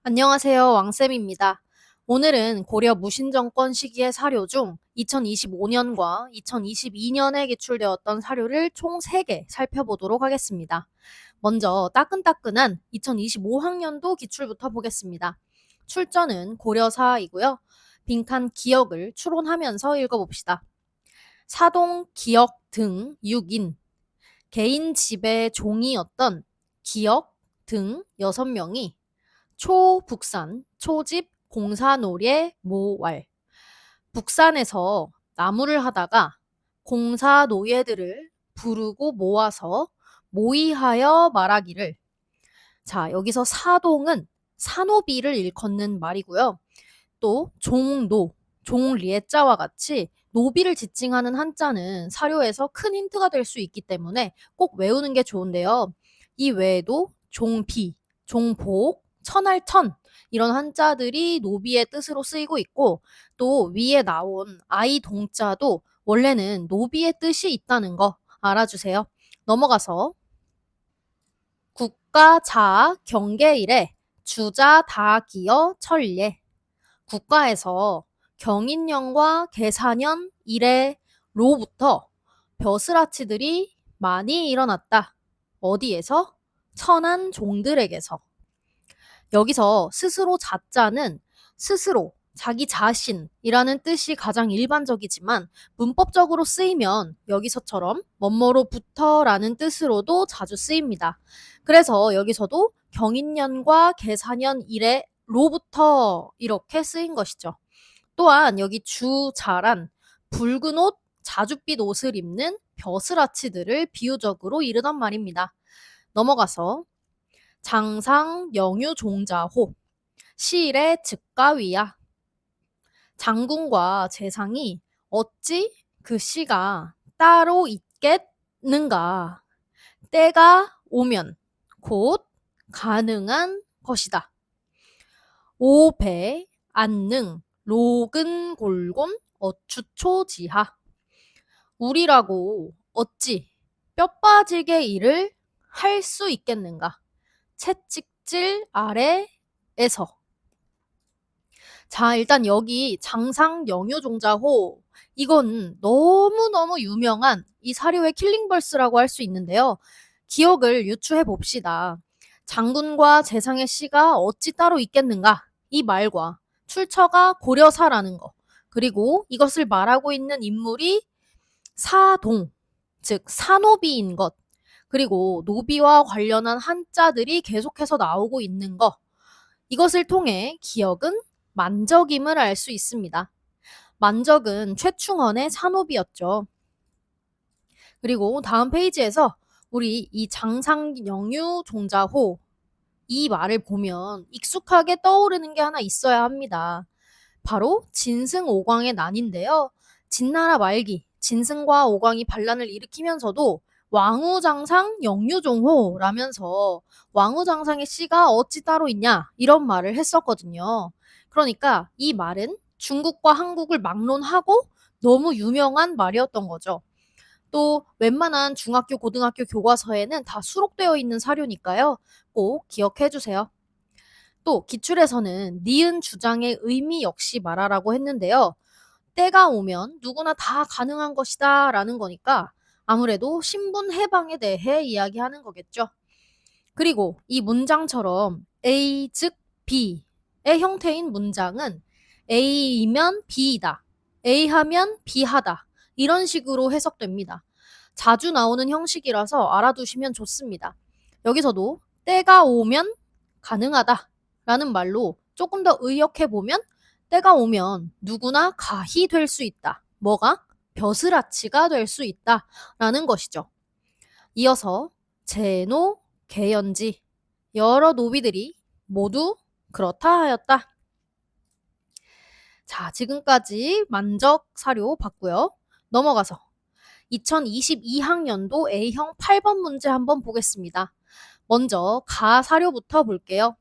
안녕하세요. 왕쌤입니다. 오늘은 고려 무신정권 시기의 사료 중 2025년과 2022년에 기출되었던 사료를 총 3개 살펴보도록 하겠습니다. 먼저 따끈따끈한 2025학년도 기출부터 보겠습니다. 출전은 고려사이고요. 빈칸 기역을 추론하면서 읽어봅시다. 사동, 기역 등 6인, 개인 지배 종이었던 기역 등 6명이 초북산, 초집, 공사노례, 모왈. 북산에서 나무를 하다가 공사노예들을 부르고 모아서 모의하여 말하기를. 자, 여기서 사동은 산호비를 일컫는 말이고요. 또 종노, 종리에자와 같이 노비를 지칭하는 한자는 사료에서 큰 힌트가 될 수 있기 때문에 꼭 외우는 게 좋은데요. 이 외에도 종비, 종복, 천할천 이런 한자들이 노비의 뜻으로 쓰이고 있고 또 위에 나온 아이 동자도 원래는 노비의 뜻이 있다는 거 알아주세요. 넘어가서 국가 자 경계일에 주자 다 기어 천례. 국가에서 경인년과 계사년 이래로부터 벼슬아치들이 많이 일어났다. 어디에서? 천한 종들에게서. 여기서 스스로 자자는 스스로, 자기 자신이라는 뜻이 가장 일반적이지만 문법적으로 쓰이면 여기서처럼 뭐뭐로부터라는 뜻으로도 자주 쓰입니다. 그래서 여기서도 경인년과 계사년 이래로부터 이렇게 쓰인 것이죠. 또한 여기 주자란 붉은 옷, 자줏빛 옷을 입는 벼슬아치들을 비유적으로 이르단 말입니다. 넘어가서 장상 영유종자호 시일의 즉가위야. 장군과 재상이 어찌 그 시가 따로 있겠는가. 때가 오면 곧 가능한 것이다. 오배, 안능, 로근골곤, 어추초지하. 우리라고 어찌 뼈 빠지게 일을 할 수 있겠는가. 채찍질 아래에서. 자, 일단 여기 장상 영유종자호 이건 너무너무 유명한 이 사료의 킬링벌스라고 할 수 있는데요. 기억을 유추해 봅시다. 장군과 재상의 씨가 어찌 따로 있겠는가? 이 말과 출처가 고려사라는 거. 그리고 이것을 말하고 있는 인물이 사동, 즉 산호비인 것. 그리고 노비와 관련한 한자들이 계속해서 나오고 있는 거. 이것을 통해 기역은 만적임을 알 수 있습니다. 만적은 최충원의 산호비였죠. 그리고 다음 페이지에서 우리 이 장상영유 종자호 이 말을 보면 익숙하게 떠오르는 게 하나 있어야 합니다. 바로 진승오광의 난인데요. 진나라 말기 진승과 오광이 반란을 일으키면서도 왕우장상 영유종호라면서 왕우장상의 씨가 어찌 따로 있냐 이런 말을 했었거든요. 그러니까 이 말은 중국과 한국을 막론하고 너무 유명한 말이었던 거죠. 또 웬만한 중학교, 고등학교 교과서에는 다 수록되어 있는 사료니까요. 꼭 기억해 주세요. 또 기출에서는 니은 주장의 의미 역시 말하라고 했는데요. 때가 오면 누구나 다 가능한 것이다 라는 거니까 아무래도 신분 해방에 대해 이야기하는 거겠죠. 그리고 이 문장처럼 A 즉 B의 형태인 문장은 A이면 B이다. A 하면 B 하다. 이런 식으로 해석됩니다. 자주 나오는 형식이라서 알아두시면 좋습니다. 여기서도 때가 오면 가능하다 라는 말로 조금 더 의역해 보면 때가 오면 누구나 가히 될 수 있다. 뭐가? 벼슬아치가 될 수 있다 라는 것이죠. 이어서 제노, 개연지 여러 노비들이 모두 그렇다 하였다. 자, 지금까지 만적 사료 봤고요. 넘어가서 2022학년도 A형 8번 문제 한번 보겠습니다. 먼저 가 사료부터 볼게요.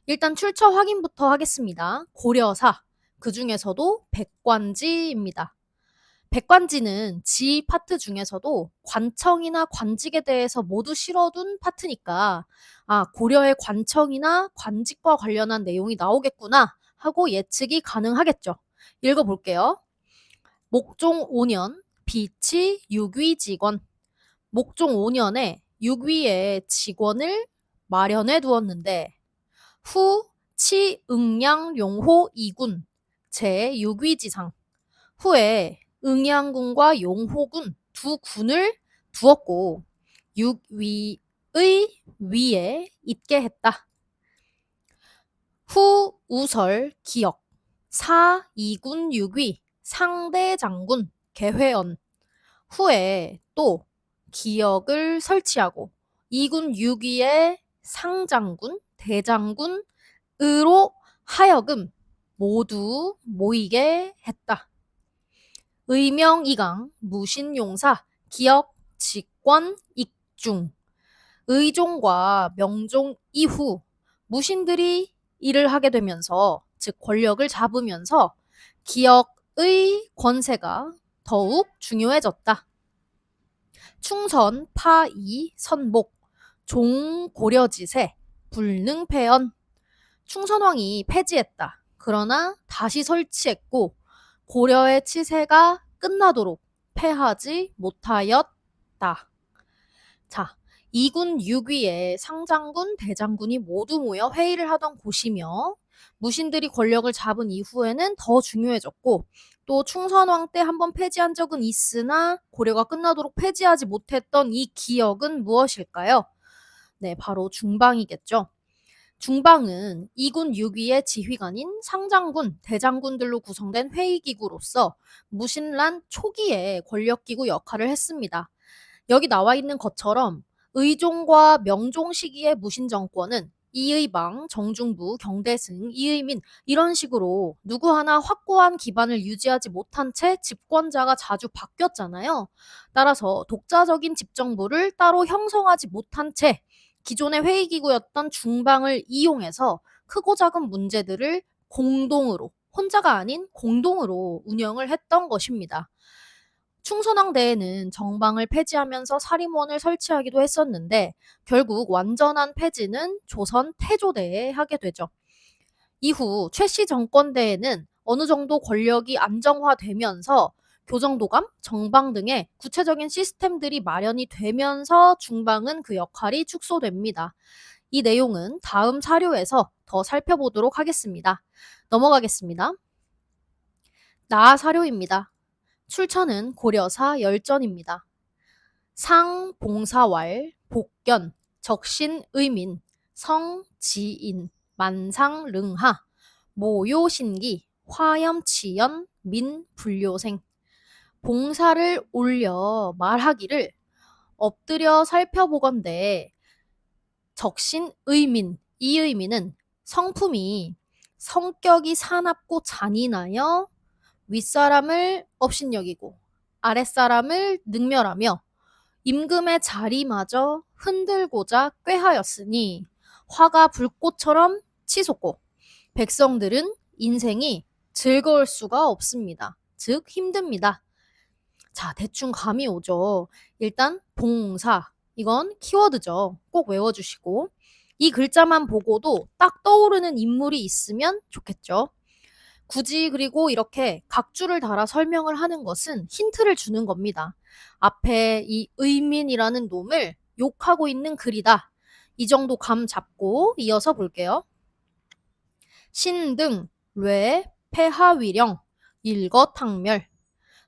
일단 출처 확인부터 하겠습니다. 고려사, 그 중에서도 백관지입니다. 백관지는 지 파트 중에서도 관청이나 관직에 대해서 모두 실어둔 파트니까 고려의 관청이나 관직과 관련한 내용이 나오겠구나 하고 예측이 가능하겠죠. 읽어볼게요. 목종 5년 비치 6위 직원. 목종 5년에 6위의 직원을 마련해 두었는데 후 치응양 용호 2군 제6위지상 후에 응양군과 용호군 두 군을 두었고 6위의 위에 있게 했다. 후 우설 기역 4, 2군 6위 상대장군 개회원 후에 또 기역을 설치하고 2군 6위의 상장군 대장군으로 하여금 모두 모이게 했다. 의명이강 무신용사 기역 직권 익중 의종과 명종 이후 무신들이 일을 하게 되면서 즉 권력을 잡으면서 기역의 권세가 더욱 중요해졌다. 충선 파이 선복 종고려지세 불능폐언 충선왕이 폐지했다. 그러나 다시 설치했고 고려의 치세가 끝나도록 폐하지 못하였다. 자, 2군 6위의 상장군, 대장군이 모두 모여 회의를 하던 곳이며 무신들이 권력을 잡은 이후에는 더 중요해졌고 또 충선왕 때 한번 폐지한 적은 있으나 고려가 끝나도록 폐지하지 못했던 이 기역은 무엇일까요? 네, 바로 중방이겠죠. 중방은 2군 6위의 지휘관인 상장군, 대장군들로 구성된 회의기구로서 무신란 초기에 권력기구 역할을 했습니다. 여기 나와 있는 것처럼 의종과 명종 시기의 무신 정권은 이의방, 정중부, 경대승, 이의민 이런 식으로 누구 하나 확고한 기반을 유지하지 못한 채 집권자가 자주 바뀌었잖아요. 따라서 독자적인 집정부를 따로 형성하지 못한 채 기존의 회의기구였던 중방을 이용해서 크고 작은 문제들을 공동으로, 혼자가 아닌 공동으로 운영을 했던 것입니다. 충선왕대에는 정방을 폐지하면서 사림원을 설치하기도 했었는데 결국 완전한 폐지는 조선 태조대에 하게 되죠. 이후 최씨 정권대에는 어느 정도 권력이 안정화되면서 교정도감, 정방 등의 구체적인 시스템들이 마련이 되면서 중방은 그 역할이 축소됩니다. 이 내용은 다음 사료에서 더 살펴보도록 하겠습니다. 넘어가겠습니다. 나 사료입니다. 출처는 고려사 열전입니다. 상, 봉사왈, 복견, 적신, 의민, 성, 지인, 만상, 릉하, 모요신기, 화염, 치연, 민, 불교생. 봉사를 올려 말하기를 엎드려 살펴보건대 적신, 의민, 이 의민은 성품이 성격이 사납고 잔인하여 윗사람을 업신여기고 아랫사람을 능멸하며 임금의 자리마저 흔들고자 꾀하였으니 화가 불꽃처럼 치솟고 백성들은 인생이 즐거울 수가 없습니다. 즉 힘듭니다. 자, 대충 감이 오죠. 일단 봉사, 이건 키워드죠. 꼭 외워주시고 이 글자만 보고도 딱 떠오르는 인물이 있으면 좋겠죠. 굳이 그리고 이렇게 각주를 달아 설명을 하는 것은 힌트를 주는 겁니다. 앞에 이 의민이라는 놈을 욕하고 있는 글이다. 이 정도 감 잡고 이어서 볼게요. 신등, 뢰, 폐하위령, 일거탕멸.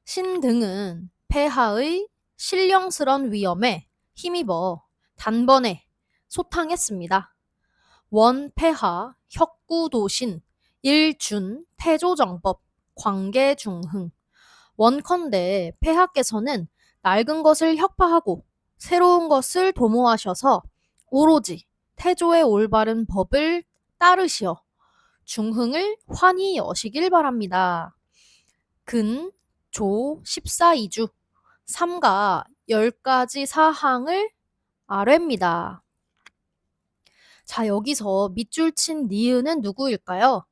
신등은 폐하의 신령스런 위험에 힘입어 단번에 소탕했습니다. 원폐하, 혁구도신, 일준, 태조정법, 광계중흥. 원컨대 폐하께서는 낡은 것을 혁파하고 새로운 것을 도모하셔서 오로지 태조의 올바른 법을 따르시어 중흥을 환히 여시길 바랍니다. 근, 조, 14이주, 삼가 10가지 사항을 아뢰입니다. 자, 여기서 밑줄 친 니은은 누구일까요?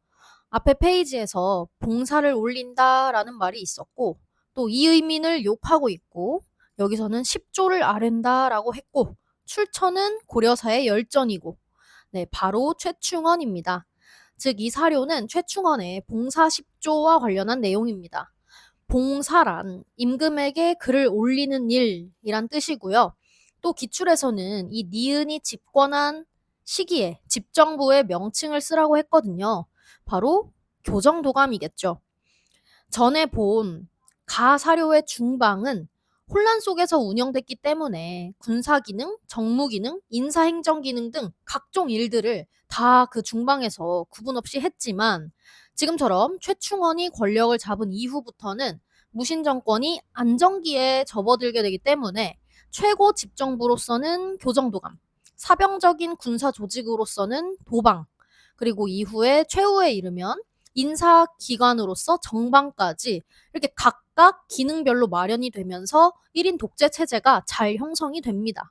앞에 페이지에서 봉사를 올린다라는 말이 있었고 또 이의민을 욕하고 있고 여기서는 10조를 아랜다라고 했고 출처는 고려사의 열전이고 네, 바로 최충원입니다. 즉, 이 사료는 최충원의 봉사 10조와 관련한 내용입니다. 봉사란 임금에게 글을 올리는 일이란 뜻이고요. 또 기출에서는 이 니은이 집권한 시기에 집정부의 명칭을 쓰라고 했거든요. 바로 교정도감이겠죠. 전에 본 가사료의 중방은 혼란 속에서 운영됐기 때문에 군사기능, 정무기능, 인사행정기능 등 각종 일들을 다 그 중방에서 구분 없이 했지만 지금처럼 최충원이 권력을 잡은 이후부터는 무신 정권이 안정기에 접어들게 되기 때문에 최고 집정부로서는 교정도감, 사병적인 군사 조직으로서는 도방, 그리고 이후에 최후에 이르면 인사기관으로서 정방까지 이렇게 각각 기능별로 마련이 되면서 1인 독재 체제가 잘 형성이 됩니다.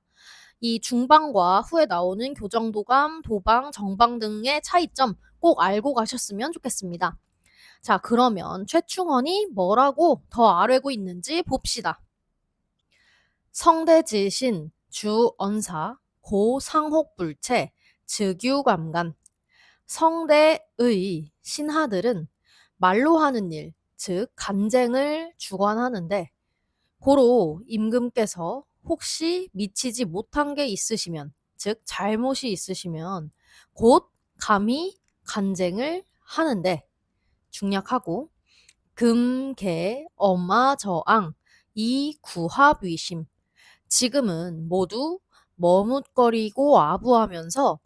이 중방과 후에 나오는 교정도감, 도방, 정방 등의 차이점 꼭 알고 가셨으면 좋겠습니다. 자, 그러면 최충원이 뭐라고 더 아뢰고 있는지 봅시다. 성대지신, 주언사, 고상혹불체, 즉유감간. 성대의 신하들은 말로 하는 일, 즉 간쟁을 주관하는데 고로 임금께서 혹시 미치지 못한 게 있으시면, 즉 잘못이 있으시면 곧 감히 간쟁을 하는데 중략하고 금, 개, 엄마, 저앙, 이 구합위심. 지금은 모두 머뭇거리고 아부하면서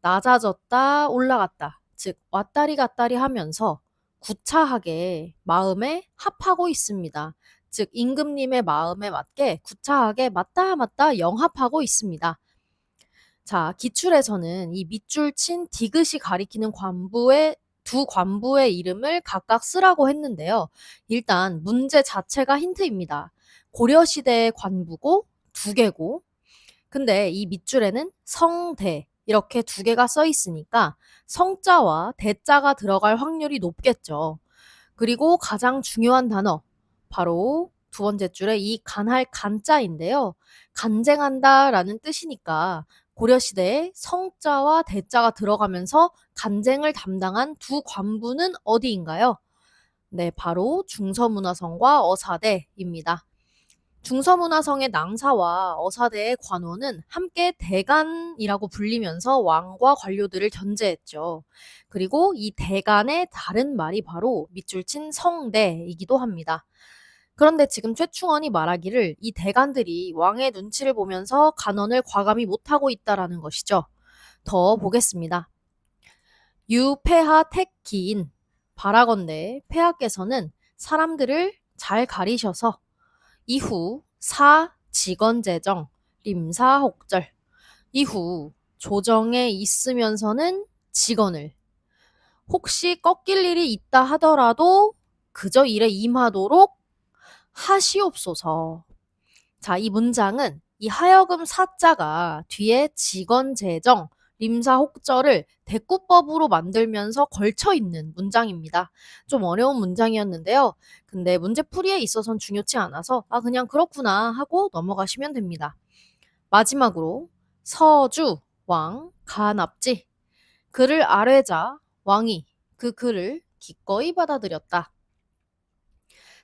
낮아졌다 올라갔다, 즉 왔다리 갔다리 하면서 구차하게 마음에 합하고 있습니다. 즉 임금님의 마음에 맞게 구차하게 맞다 맞다 영합하고 있습니다. 자, 기출에서는 이 밑줄 친 디귿이 가리키는 관부의 두 관부의 이름을 각각 쓰라고 했는데요. 일단 문제 자체가 힌트입니다. 고려시대의 관부고 두 개고, 근데 이 밑줄에는 성대 이렇게 두 개가 써 있으니까 성자와 대자가 들어갈 확률이 높겠죠. 그리고 가장 중요한 단어, 바로 두 번째 줄에 이 간할 간자인데요. 간쟁한다라는 뜻이니까 고려시대에 성자와 대자가 들어가면서 간쟁을 담당한 두 관부는 어디인가요? 네, 바로 중서문화성과 어사대입니다. 중서문화성의 낭사와 어사대의 관원은 함께 대간이라고 불리면서 왕과 관료들을 견제했죠. 그리고 이 대간의 다른 말이 바로 밑줄 친 성대이기도 합니다. 그런데 지금 최충원이 말하기를 이 대간들이 왕의 눈치를 보면서 간언을 과감히 못하고 있다라는 것이죠. 더 보겠습니다. 유폐하 택기인, 바라건대 폐하께서는 사람들을 잘 가리셔서 이후 사직언제정, 림사혹절. 이후 조정에 있으면서는 직언을, 혹시 꺾일 일이 있다 하더라도 그저 일에 임하도록 하시옵소서. 자, 이 문장은 이 하여금 사자가 뒤에 직언제정, 림사혹절을 대꾸법으로 만들면서 걸쳐 있는 문장입니다. 좀 어려운 문장이었는데요. 근데 문제풀이에 있어서는 중요치 않아서 그냥 그렇구나 하고 넘어가시면 됩니다. 마지막으로 서주, 왕, 간압지. 그를 아뢰자 왕이 그 글을 기꺼이 받아들였다.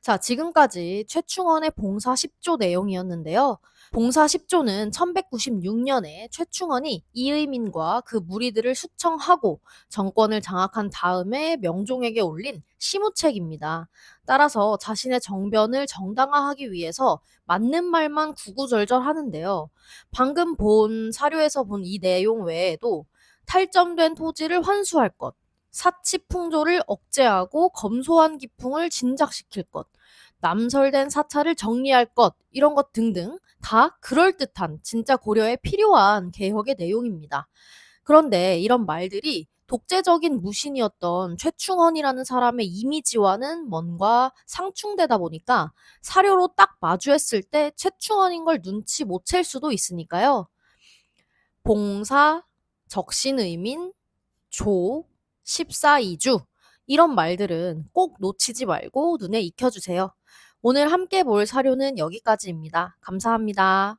자, 지금까지 최충원의 봉사 10조 내용이었는데요. 봉사 10조는 1196년에 최충원이 이의민과 그 무리들을 숙청하고 정권을 장악한 다음에 명종에게 올린 시무책입니다. 따라서 자신의 정변을 정당화하기 위해서 맞는 말만 구구절절 하는데요. 방금 본 사료에서 본 이 내용 외에도 탈점된 토지를 환수할 것, 사치풍조를 억제하고 검소한 기풍을 진작시킬 것, 남설된 사찰을 정리할 것, 이런 것 등등 다 그럴듯한 진짜 고려에 필요한 개혁의 내용입니다. 그런데 이런 말들이 독재적인 무신이었던 최충원이라는 사람의 이미지와는 뭔가 상충되다 보니까 사료로 딱 마주했을 때 최충원인 걸 눈치 못 챌 수도 있으니까요. 봉사, 적신의민, 조, 십사이주, 이런 말들은 꼭 놓치지 말고 눈에 익혀주세요. 오늘 함께 볼 사료는 여기까지입니다. 감사합니다.